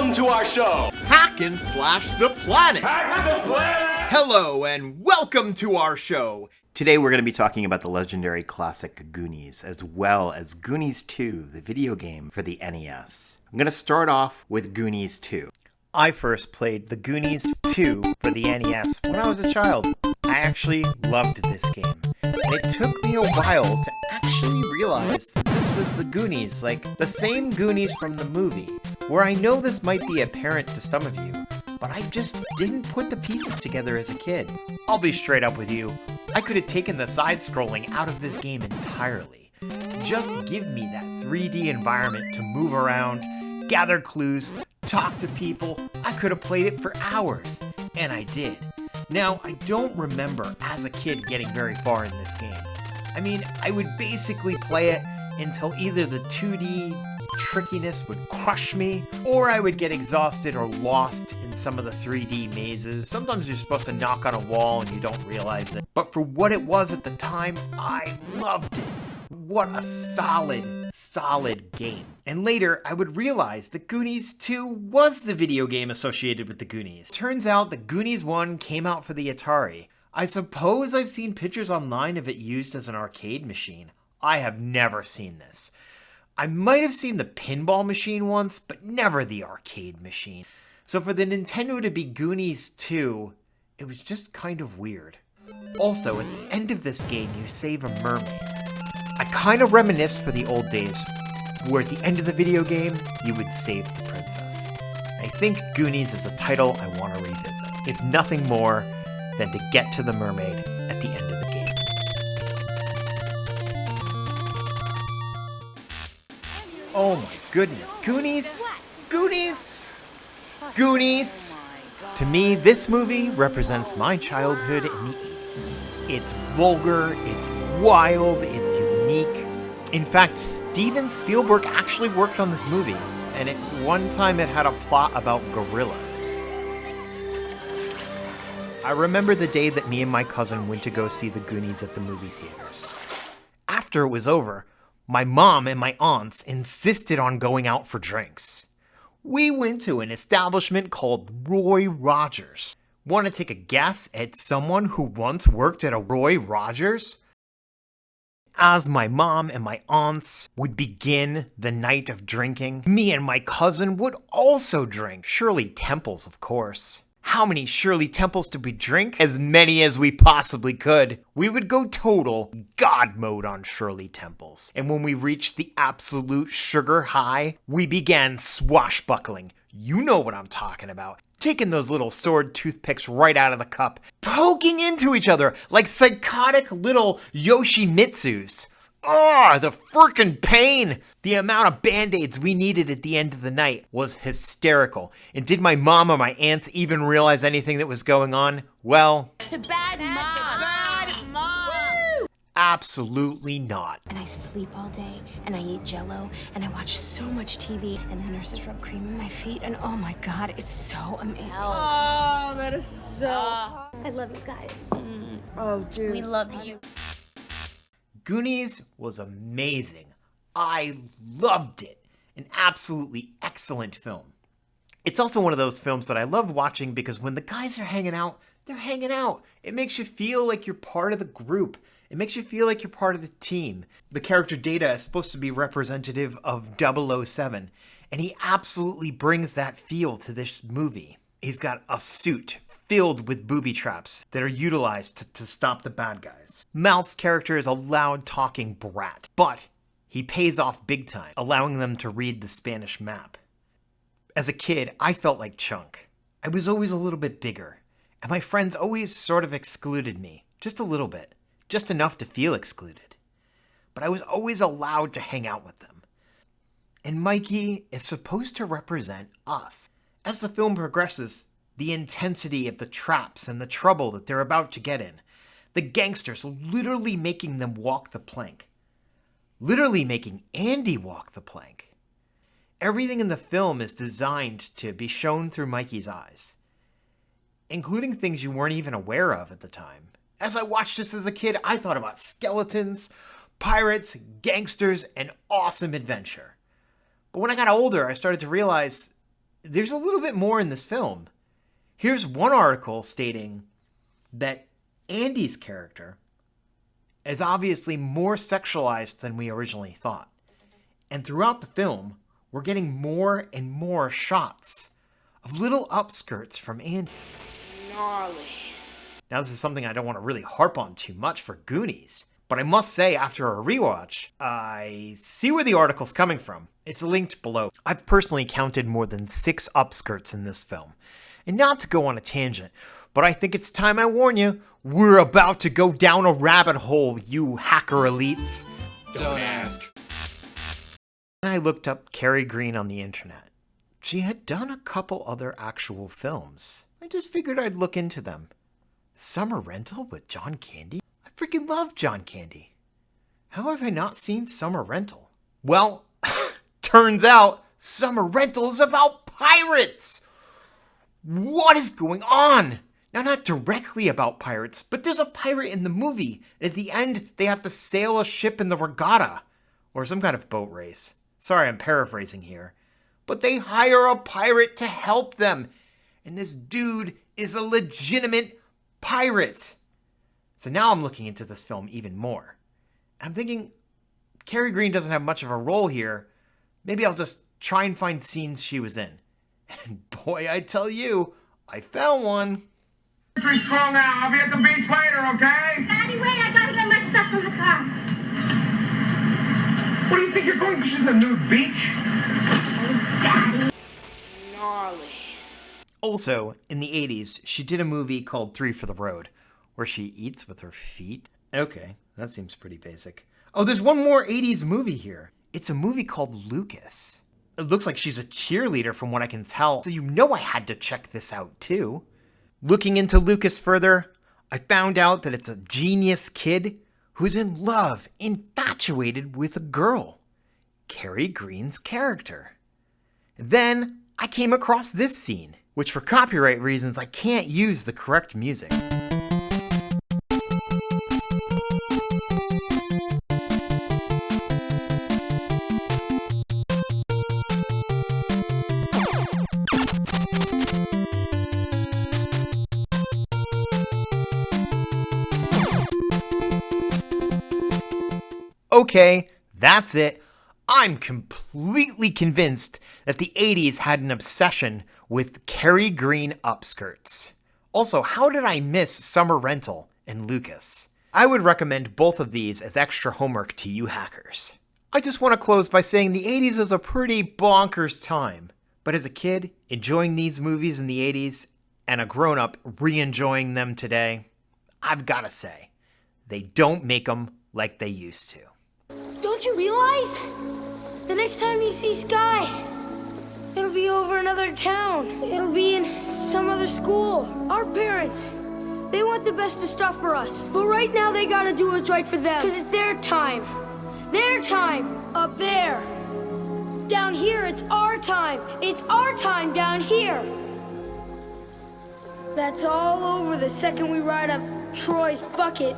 Welcome to our show. HackNSlashThePlanet. Hack the planet. Hello and welcome to our show. Today we're going to be talking about the legendary classic Goonies, as well as Goonies 2, the video game for the NES. I'm going to start off with Goonies 2. I first played the Goonies 2 for the NES when I was a child. I actually loved this game. And it took me a while to actually realize that this was the Goonies, like the same Goonies from the movie, where I know this might be apparent to some of you, but I just didn't put the pieces together as a kid. I'll be straight up with you. I could have taken the side-scrolling out of this game entirely. Just give me that 3D environment to move around, gather clues, talk to people. I could have played it for hours, and I did. Now, I don't remember as a kid getting very far in this game. I mean, I would basically play it until either the 2D trickiness would crush me, or I would get exhausted or lost in some of the 3D mazes. Sometimes you're supposed to knock on a wall and you don't realize it. But for what it was at the time, I loved it. What a solid game. And later, I would realize that Goonies 2 was the video game associated with the Goonies. Turns out that Goonies 1 came out for the Atari. I suppose I've seen pictures online of it used as an arcade machine. I have never seen this. I might have seen the pinball machine once, but never the arcade machine. So for the Nintendo to be Goonies 2, it was just kind of weird. Also, at the end of this game, you save a mermaid. I kind of reminisce for the old days, where at the end of the video game, you would save the princess. I think Goonies is a title I want to revisit, if nothing more than to get to the mermaid at the end of the game. Oh my goodness, Goonies? Goonies? Goonies? To me, this movie represents my childhood in the 80s. It's vulgar, it's wild, it's unique. In fact, Steven Spielberg actually worked on this movie, and at one time it had a plot about gorillas. I remember the day that me and my cousin went to go see the Goonies at the movie theaters. After it was over, my mom and my aunts insisted on going out for drinks. We went to an establishment called Roy Rogers. Want to take a guess at someone who once worked at a Roy Rogers? As my mom and my aunts would begin the night of drinking, me and my cousin would also drink. Shirley Temples, of course. How many Shirley Temples did we drink? As many as we possibly could. We would go total God mode on Shirley Temples. And when we reached the absolute sugar high, we began swashbuckling. You know what I'm talking about. Taking those little sword toothpicks right out of the cup, poking into each other like psychotic little Yoshimitsus. Ah, the frickin' pain! The amount of band-aids we needed at the end of the night was hysterical. And did my mom or my aunts even realize anything that was going on? Well, it's a bad mom. Bad mom. Woo! Absolutely not. And I sleep all day, and I eat Jell-O, and I watch so much TV, and the nurses rub cream in my feet, and oh my God, it's so amazing. Oh, that is so hot. I love you guys. Oh, dude. We love you. Goonies was amazing. I loved it. An absolutely excellent film. It's also one of those films that I love watching because when the guys are hanging out, they're hanging out. It makes you feel like you're part of the group. It makes you feel like you're part of the team. The character Data is supposed to be representative of 007, and he absolutely brings that feel to this movie. He's got a suit filled with booby traps that are utilized to stop the bad guys. Mal's character is a loud-talking brat, but he pays off big time, allowing them to read the Spanish map. As a kid, I felt like Chunk. I was always a little bit bigger, and my friends always sort of excluded me, just a little bit, just enough to feel excluded. But I was always allowed to hang out with them. And Mikey is supposed to represent us. As the film progresses, the intensity of the traps and the trouble that they're about to get in, the gangsters literally making them walk the plank. Literally making Andy walk the plank. Everything in the film is designed to be shown through Mikey's eyes, including things you weren't even aware of at the time. As I watched this as a kid, I thought about skeletons, pirates, gangsters, and awesome adventure. But when I got older, I started to realize there's a little bit more in this film. Here's one article stating that Andy's character is obviously more sexualized than we originally thought. And throughout the film, we're getting more and more shots of little upskirts from Andy. Gnarly. Now, this is something I don't want to really harp on too much for Goonies, but I must say, after a rewatch, I see where the article's coming from. It's linked below. I've personally counted more than 6 upskirts in this film. And not to go on a tangent, but I think it's time I warn you, we're about to go down a rabbit hole, you hacker elites. Don't ask. And I looked up Kerry Green on the internet. She had done a couple other actual films. I just figured I'd look into them. Summer Rental with John Candy? I freaking love John Candy. How have I not seen Summer Rental? Well, turns out Summer Rental is about pirates! What is going on? Now, not directly about pirates, but there's a pirate in the movie. At the end, they have to sail a ship in the regatta, or some kind of boat race. Sorry, I'm paraphrasing here. But they hire a pirate to help them, and this dude is a legitimate pirate. So now I'm looking into this film even more. I'm thinking, Kerry Green doesn't have much of a role here. Maybe I'll just try and find scenes she was in. And boy, I tell you, I found one. Please call now. I'll be at the beach later, okay? Daddy, wait, I gotta get my stuff from the car. What do you think you're going to the nude beach? Gnarly. Also, in the 80s, she did a movie called 3 for the Road, where she eats with her feet. Okay, that seems pretty basic. Oh, there's one more 80s movie here. It's a movie called Lucas. It looks like she's a cheerleader from what I can tell, so you know I had to check this out too. Looking into Lucas further, I found out that it's a genius kid who's in love, infatuated with a girl, Kerry Green's character. Then I came across this scene, which for copyright reasons I can't use the correct music. Okay, that's it. I'm completely convinced that the 80s had an obsession with Kerry Green upskirts. Also, how did I miss Summer Rental and Lucas? I would recommend both of these as extra homework to you hackers. I just want to close by saying the 80s was a pretty bonkers time. But as a kid, enjoying these movies in the 80s, and a grown-up re-enjoying them today, I've got to say, they don't make them like they used to. Don't you realize? The next time you see Sky, it'll be over another town. It'll be in some other school. Our parents, they want the best of stuff for us. But right now they gotta do what's right for them. Because it's their time. Their time up there. Down here, it's our time. It's our time down here. That's all over the second we ride up Troy's bucket.